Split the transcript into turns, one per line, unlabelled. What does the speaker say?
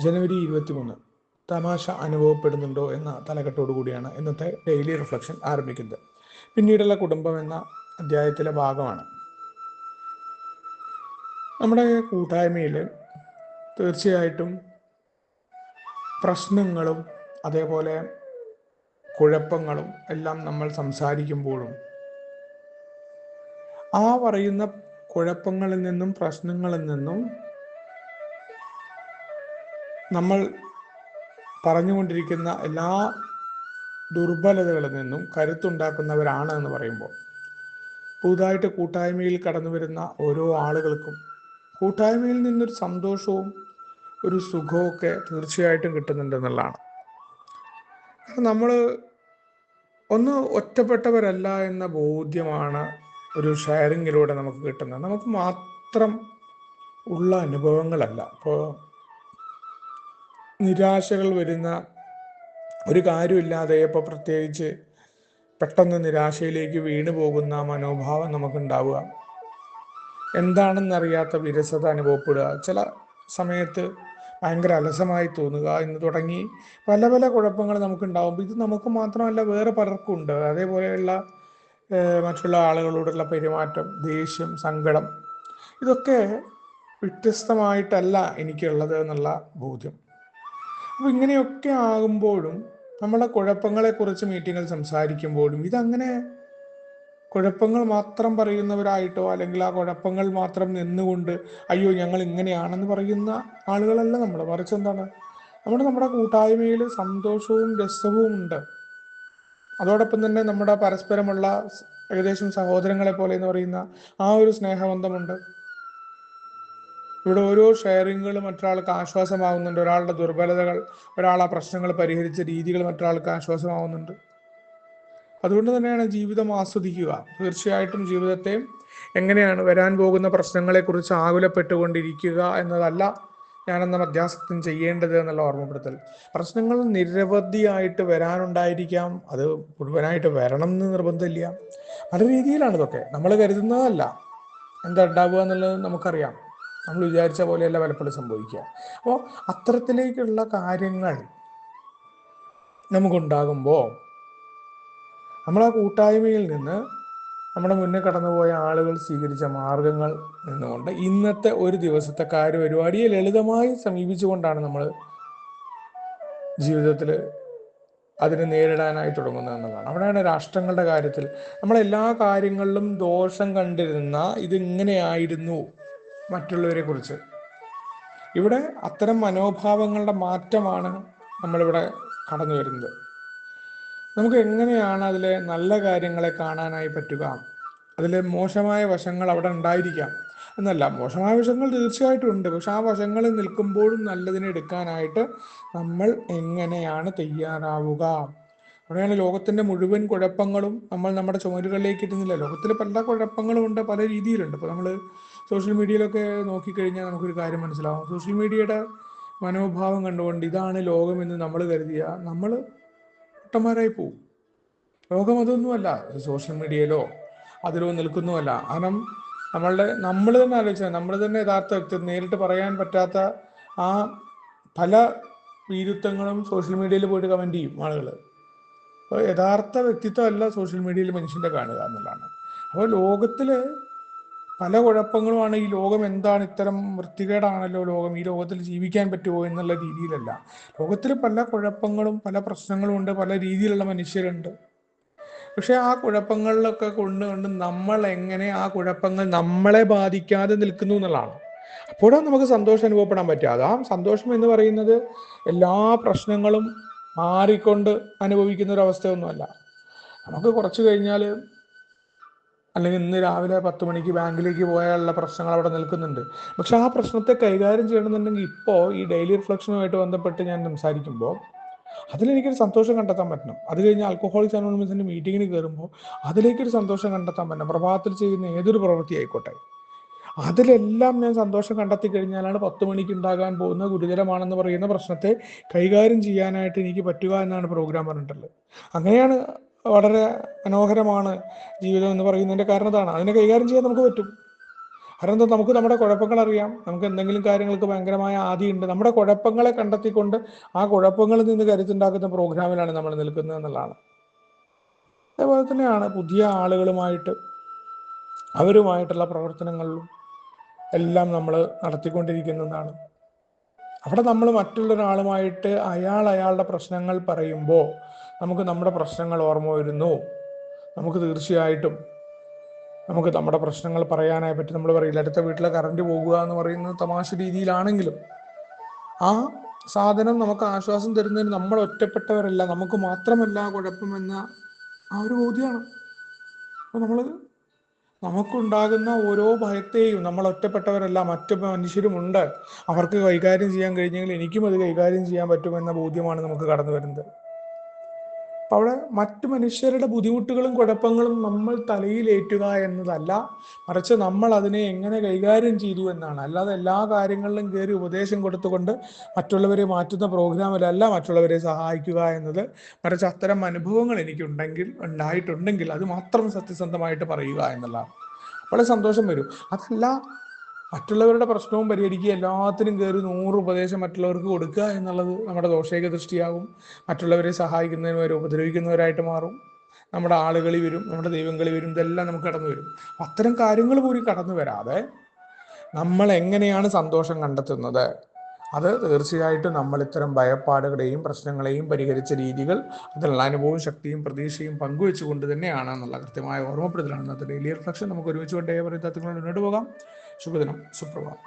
ജനുവരി 23 തമാശ അനുഭവപ്പെടുന്നുണ്ടോ എന്ന തലക്കെട്ടോടു കൂടിയാണ് ഇന്നത്തെ ഡെയിലി റിഫ്ലക്ഷൻ ആരംഭിക്കുന്നത്. പിന്നീടുള്ള കുടുംബം എന്ന അധ്യായത്തിലെ ഭാഗമാണ്. നമ്മുടെ കൂട്ടായ്മയിൽ തീർച്ചയായിട്ടും പ്രശ്നങ്ങളും അതേപോലെ കുഴപ്പങ്ങളും എല്ലാം നമ്മൾ സംസാരിക്കുമ്പോഴും ആ പറയുന്ന കുഴപ്പങ്ങളിൽ നിന്നും പ്രശ്നങ്ങളിൽ നിന്നും നമ്മൾ പറഞ്ഞുകൊണ്ടിരിക്കുന്ന എല്ലാ ദുർബലതകളിൽ നിന്നും കരുത്തുണ്ടാക്കുന്നവരാണ് എന്ന് പറയുമ്പോൾ പുതുതായിട്ട് കൂട്ടായ്മയിൽ കടന്നു വരുന്ന ഓരോ ആളുകൾക്കും കൂട്ടായ്മയിൽ നിന്നൊരു സന്തോഷവും ഒരു സുഖവും ഒക്കെ തീർച്ചയായിട്ടും കിട്ടുന്നുണ്ടെന്നുള്ളതാണ്. നമ്മൾ ഒന്ന് ഒറ്റപ്പെട്ടവരല്ല എന്ന ബോധ്യമാണ് ഒരു ഷെയറിങ്ങിലൂടെ നമുക്ക് കിട്ടുന്നത്. നമുക്ക് മാത്രം ഉള്ള അനുഭവങ്ങളല്ല. ഇപ്പോൾ നിരാശകൾ വരുന്ന ഒരു കാര്യമില്ലാതെ ഇപ്പോൾ പ്രത്യേകിച്ച് പെട്ടെന്ന് നിരാശയിലേക്ക് വീണു പോകുന്ന മനോഭാവം നമുക്കുണ്ടാവുക, എന്താണെന്നറിയാത്ത വിരസത അനുഭവപ്പെടുക, ചില സമയത്ത് ഭയങ്കര അലസമായി തോന്നുക എന്ന് തുടങ്ങി പല പല കുഴപ്പങ്ങൾ നമുക്കുണ്ടാകുമ്പോൾ ഇത് നമുക്ക് മാത്രമല്ല വേറെ പലർക്കും ഉണ്ട്. അതേപോലെയുള്ള മറ്റുള്ള ആളുകളോടുള്ള പെരുമാറ്റം, ദേഷ്യം, സങ്കടം, ഇതൊക്കെ വ്യത്യസ്തമായിട്ടല്ല എനിക്കുള്ളത് എന്നുള്ള ബോധ്യം. അപ്പോൾ ഇങ്ങനെയൊക്കെ ആകുമ്പോഴും നമ്മളെ കുഴപ്പങ്ങളെക്കുറിച്ച് മീറ്റിങ്ങിൽ സംസാരിക്കുമ്പോഴും ഇതങ്ങനെ കുഴപ്പങ്ങൾ മാത്രം പറയുന്നവരായിട്ടോ അല്ലെങ്കിൽ ആ കുഴപ്പങ്ങൾ മാത്രം നിന്നുകൊണ്ട് അയ്യോ ഞങ്ങൾ ഇങ്ങനെയാണെന്ന് പറയുന്ന ആളുകളല്ല നമ്മൾ. മറിച്ച് എന്താണ്, നമ്മുടെ കൂട്ടായ്മയിൽ സന്തോഷവും രസവും ഉണ്ട്. അതോടൊപ്പം തന്നെ നമ്മുടെ പരസ്പരമുള്ള ഏകദേശം സഹോദരങ്ങളെ പോലെ എന്ന് പറയുന്ന ആ ഒരു സ്നേഹബന്ധമുണ്ട്. ഇവിടെ ഓരോ ഷെയറിങ്ങുകളും മറ്റൊരാൾക്ക് ആശ്വാസമാവുന്നുണ്ട്. ഒരാളുടെ ദുർബലതകൾ, ഒരാൾ ആ പ്രശ്നങ്ങൾ പരിഹരിച്ച രീതികൾ മറ്റൊരാൾക്ക് ആശ്വാസമാവുന്നുണ്ട്. അതുകൊണ്ട് തന്നെയാണ് ജീവിതം ആസ്വദിക്കുക. തീർച്ചയായിട്ടും ജീവിതത്തെ എങ്ങനെയാണ് വരാൻ പോകുന്ന പ്രശ്നങ്ങളെക്കുറിച്ച് ആകുലപ്പെട്ടുകൊണ്ടിരിക്കുക എന്നതല്ല ഞാനെന്ന മധ്യാസക്തം ചെയ്യേണ്ടത് എന്നുള്ള ഓർമ്മപ്പെടുത്തൽ. പ്രശ്നങ്ങൾ നിരവധിയായിട്ട് വരാനുണ്ടായിരിക്കാം. അത് മുഴുവനായിട്ട് വരണം എന്ന് നിർബന്ധമില്ല. പല രീതിയിലാണ് ഇതൊക്കെ. നമ്മൾ കരുതുന്നതല്ല എന്താ ഉണ്ടാവുക എന്നുള്ളത് നമുക്കറിയാം. നമ്മൾ വിചാരിച്ച പോലെയല്ല പലപ്പോഴും സംഭവിക്കുക. അപ്പോൾ അത്തരത്തിലേക്കുള്ള കാര്യങ്ങൾ നമുക്കുണ്ടാകുമ്പോൾ നമ്മൾ ആ കൂട്ടായ്മയിൽ നിന്ന് നമ്മുടെ മുന്നേ കടന്നുപോയ ആളുകൾ സ്വീകരിച്ച മാർഗങ്ങൾ നിന്നുകൊണ്ട് ഇന്നത്തെ ഒരു ദിവസത്തെ കാര്യപരിപാടിയെ ലളിതമായി സമീപിച്ചുകൊണ്ടാണ് നമ്മൾ ജീവിതത്തിൽ അതിനെ നേരിടാനായി തുടങ്ങുന്നത് എന്നതാണ്. അവിടെയാണ് രാഷ്ട്രങ്ങളുടെ കാര്യത്തിൽ നമ്മളെല്ലാ കാര്യങ്ങളിലും ദോഷം കണ്ടിരുന്ന ഇതിങ്ങനെയായിരുന്നു മറ്റുള്ളവരെ കുറിച്ച്. ഇവിടെ അത്തരം മനോഭാവങ്ങളുടെ മാറ്റമാണ് നമ്മളിവിടെ കടന്നു വരുന്നത്. നമുക്ക് എങ്ങനെയാണ് അതിലെ നല്ല കാര്യങ്ങളെ കാണാനായി പറ്റുക? അതിലെ മോശമായ വശങ്ങൾ അവിടെ ഉണ്ടായിരിക്കാം എന്നല്ല, മോശമായ വശങ്ങൾ തീർച്ചയായിട്ടും ഉണ്ട്. പക്ഷെ ആ വശങ്ങളിൽ നിൽക്കുമ്പോഴും നല്ലതിനെ എടുക്കാനായിട്ട് നമ്മൾ എങ്ങനെയാണ് തയ്യാറാവുക? അവിടെയാണ് ലോകത്തിൻ്റെ മുഴുവൻ കുഴപ്പങ്ങളും നമ്മൾ നമ്മുടെ ചുമരുകളിലേക്ക് ഇടുന്നില്ല. ലോകത്തിൽ പല കുഴപ്പങ്ങളും ഉണ്ട്, പല രീതിയിലുണ്ട്. ഇപ്പോൾ നമ്മൾ സോഷ്യൽ മീഡിയയിലൊക്കെ നോക്കിക്കഴിഞ്ഞാൽ നമുക്കൊരു കാര്യം മനസ്സിലാവും. സോഷ്യൽ മീഡിയയുടെ മനോഭാവം കണ്ടുകൊണ്ട് ഇതാണ് ലോകമെന്ന് നമ്മൾ കരുതിയ നമ്മൾ പൊട്ടന്മാരായി പോവും. ലോകം അതൊന്നുമല്ല. സോഷ്യൽ മീഡിയയിലോ അതിലോ നിൽക്കുന്നുമല്ല. കാരണം നമ്മൾ തന്നെ ആലോചിച്ചാൽ നമ്മൾ തന്നെ യഥാർത്ഥ വ്യക്തി നേരിട്ട് പറയാൻ പറ്റാത്ത ആ പല വീരുത്വങ്ങളും സോഷ്യൽ മീഡിയയിൽ പോയിട്ട് കമൻറ്റ് ചെയ്യും ആളുകൾ. അപ്പോൾ യഥാർത്ഥ വ്യക്തിത്വം അല്ല സോഷ്യൽ മീഡിയയിൽ മനുഷ്യൻ്റെ കാണുക എന്നുള്ളതാണ്. അപ്പോൾ ലോകത്തിൽ പല കുഴപ്പങ്ങളുമാണ്. ഈ ലോകം എന്താണ്, ഇത്തരം വൃത്തികേടാണല്ലോ ലോകം, ഈ ലോകത്തിൽ ജീവിക്കാൻ പറ്റുമോ എന്നുള്ള രീതിയിലല്ല. ലോകത്തിൽ പല കുഴപ്പങ്ങളും പല പ്രശ്നങ്ങളും ഉണ്ട്, പല രീതിയിലുള്ള മനുഷ്യരുണ്ട്. പക്ഷെ ആ കുഴപ്പങ്ങളിലൊക്കെ കൊണ്ടുകൊണ്ട് നമ്മൾ എങ്ങനെ ആ കുഴപ്പങ്ങൾ നമ്മളെ ബാധിക്കാതെ നിൽക്കുന്നു എന്നുള്ളതാണ്. അപ്പോഴാണ് നമുക്ക് സന്തോഷം അനുഭവപ്പെടാൻ പറ്റുക. ആ സന്തോഷം എന്ന് പറയുന്നത് എല്ലാ പ്രശ്നങ്ങളും മാറിക്കൊണ്ട് അനുഭവിക്കുന്ന ഒരു അവസ്ഥയൊന്നുമല്ല. നമുക്ക് കുറച്ച് കഴിഞ്ഞാൽ, അല്ലെങ്കിൽ ഇന്ന് രാവിലെ 10 മണിക്ക് ബാങ്കിലേക്ക് പോയാലുള്ള പ്രശ്നങ്ങൾ അവിടെ നിൽക്കുന്നുണ്ട്. പക്ഷെ ആ പ്രശ്നത്തെ കൈകാര്യം ചെയ്യണമെന്നുണ്ടെങ്കിൽ ഇപ്പോൾ ഈ ഡെയിലി റിഫ്ലക്ഷനുമായിട്ട് ബന്ധപ്പെട്ട് ഞാൻ സംസാരിക്കുമ്പോൾ അതിലെനിക്കൊരു സന്തോഷം കണ്ടെത്താൻ പറ്റണം. അത് കഴിഞ്ഞ് ആൽക്കഹോളിക്സ് അനോണിമസിൻ്റെ മീറ്റിങ്ങിന് കയറുമ്പോൾ അതിലേക്കൊരു സന്തോഷം കണ്ടെത്താൻ പറ്റണം. പ്രഭാതത്തിൽ ചെയ്യുന്ന ഏതൊരു പ്രവൃത്തി ആയിക്കോട്ടെ, അതിലെല്ലാം ഞാൻ സന്തോഷം കണ്ടെത്തി കഴിഞ്ഞാലാണ് 10 മണിക്ക് ഉണ്ടാകാൻ പോകുന്ന ഗുരുതരമാണെന്ന് പറയുന്ന പ്രശ്നത്തെ കൈകാര്യം ചെയ്യാനായിട്ട് എനിക്ക് പറ്റുക എന്നാണ് പ്രോഗ്രാം പറഞ്ഞിട്ടുള്ളത്. അങ്ങനെയാണ് വളരെ മനോഹരമാണ് ജീവിതം എന്ന് പറയുന്നതിൻ്റെ കാരണം അതാണ്. അതിനെ കൈകാര്യം ചെയ്യാൻ നമുക്ക് പറ്റും. കാരണം എന്താ, നമുക്ക് നമ്മുടെ കുഴപ്പങ്ങൾ അറിയാം. നമുക്ക് എന്തെങ്കിലും കാര്യങ്ങൾക്ക് ഭയങ്കരമായ ആദിയുണ്ട്. നമ്മുടെ കുഴപ്പങ്ങളെ കണ്ടെത്തിക്കൊണ്ട് ആ കുഴപ്പങ്ങളിൽ നിന്ന് കരുത്തുണ്ടാക്കുന്ന പ്രോഗ്രാമിലാണ് നമ്മൾ നിൽക്കുന്നത് എന്നുള്ളതാണ്. അതേപോലെ തന്നെയാണ് പുതിയ ആളുകളുമായിട്ട് അവരുമായിട്ടുള്ള പ്രവർത്തനങ്ങളിലും എല്ലാം നമ്മൾ നടത്തിക്കൊണ്ടിരിക്കുന്നതാണ്. അവിടെ നമ്മൾ മറ്റുള്ളൊരാളുമായിട്ട് അയാളുടെ പ്രശ്നങ്ങൾ പറയുമ്പോൾ നമുക്ക് നമ്മുടെ പ്രശ്നങ്ങൾ ഓർമ്മ വരുന്നു. നമുക്ക് തീർച്ചയായിട്ടും നമുക്ക് നമ്മുടെ പ്രശ്നങ്ങൾ പറയാനായി പറ്റി. നമ്മൾ പറയില്ല, അടുത്ത വീട്ടിലെ കറണ്ട് പോകുക എന്ന് പറയുന്നത് തമാശ രീതിയിലാണെങ്കിലും ആ സാധനം നമുക്ക് ആശ്വാസം തരുന്നതിന് നമ്മൾ ഒറ്റപ്പെട്ടവരല്ല, നമുക്ക് മാത്രമല്ല കുഴപ്പമെന്ന ആ ഒരു ബോധ്യമാണ്. അപ്പോൾ നമുക്കുണ്ടാകുന്ന ഓരോ ഭയത്തെയും നമ്മൾ ഒറ്റപ്പെട്ടവരല്ല, മറ്റു മനുഷ്യരുമുണ്ട്, അവർക്ക് കൈകാര്യം ചെയ്യാൻ കഴിഞ്ഞെങ്കിൽ എനിക്കും അത് കൈകാര്യം ചെയ്യാൻ പറ്റുമെന്ന ബോധ്യമാണ് നമുക്ക് കടന്നു വരുന്നത്. അപ്പം അവിടെ മറ്റു മനുഷ്യരുടെ ബുദ്ധിമുട്ടുകളും കുഴപ്പങ്ങളും നമ്മൾ തലയിലേറ്റുക എന്നതല്ല, മറിച്ച് നമ്മൾ അതിനെ എങ്ങനെ കൈകാര്യം ചെയ്തു എന്നാണ്. അല്ലാതെ എല്ലാ കാര്യങ്ങളിലും കയറി ഉപദേശം കൊടുത്തുകൊണ്ട് മറ്റുള്ളവരെ മാറ്റുന്ന പ്രോഗ്രാമിലല്ല മറ്റുള്ളവരെ സഹായിക്കുക എന്നത്. മറിച്ച് അത്തരം അനുഭവങ്ങൾ ഉണ്ടായിട്ടുണ്ടെങ്കിൽ അത് മാത്രം സത്യസന്ധമായിട്ട് പറയുക എന്നുള്ളതാണ്. വളരെ സന്തോഷം വരും. അതല്ല മറ്റുള്ളവരുടെ പ്രശ്നവും പരിഹരിക്കുക, എല്ലാത്തിനും കയറി 100 ഉപദേശം മറ്റുള്ളവർക്ക് കൊടുക്കുക എന്നുള്ളത് നമ്മുടെ ദോഷേക ദൃഷ്ടിയാകും. മറ്റുള്ളവരെ സഹായിക്കുന്നതിന് വരെ ഉപദ്രവിക്കുന്നവരായിട്ട് മാറും. നമ്മുടെ ആളുകളി വരും, നമ്മുടെ ദൈവങ്ങളി വരും, ഇതെല്ലാം നമുക്ക് കടന്നു വരും. അത്തരം കാര്യങ്ങൾ കൂടി കടന്നു വരാതെ നമ്മൾ എങ്ങനെയാണ് സന്തോഷം കണ്ടെത്തുന്നത്, അത് തീർച്ചയായിട്ടും നമ്മൾ ഇത്തരം ഭയപ്പാടുകളെയും പ്രശ്നങ്ങളെയും പരിഹരിച്ച രീതികൾ, അതിനുള്ള അനുഭവവും ശക്തിയും പ്രതീക്ഷയും പങ്കുവെച്ചുകൊണ്ട് തന്നെയാണ് എന്നുള്ള കൃത്യമായ ഓർമ്മപ്പെടുത്തലാണ് ഇന്നത്തെ ഡെയിലി റിഫ്ലക്ഷൻ. നമുക്ക് ഒരുമിച്ച് കൊണ്ടേ പറയുന്ന മുന്നോട്ട് പോകാം. ശുഭദിനം, സുപ്രഭാതം.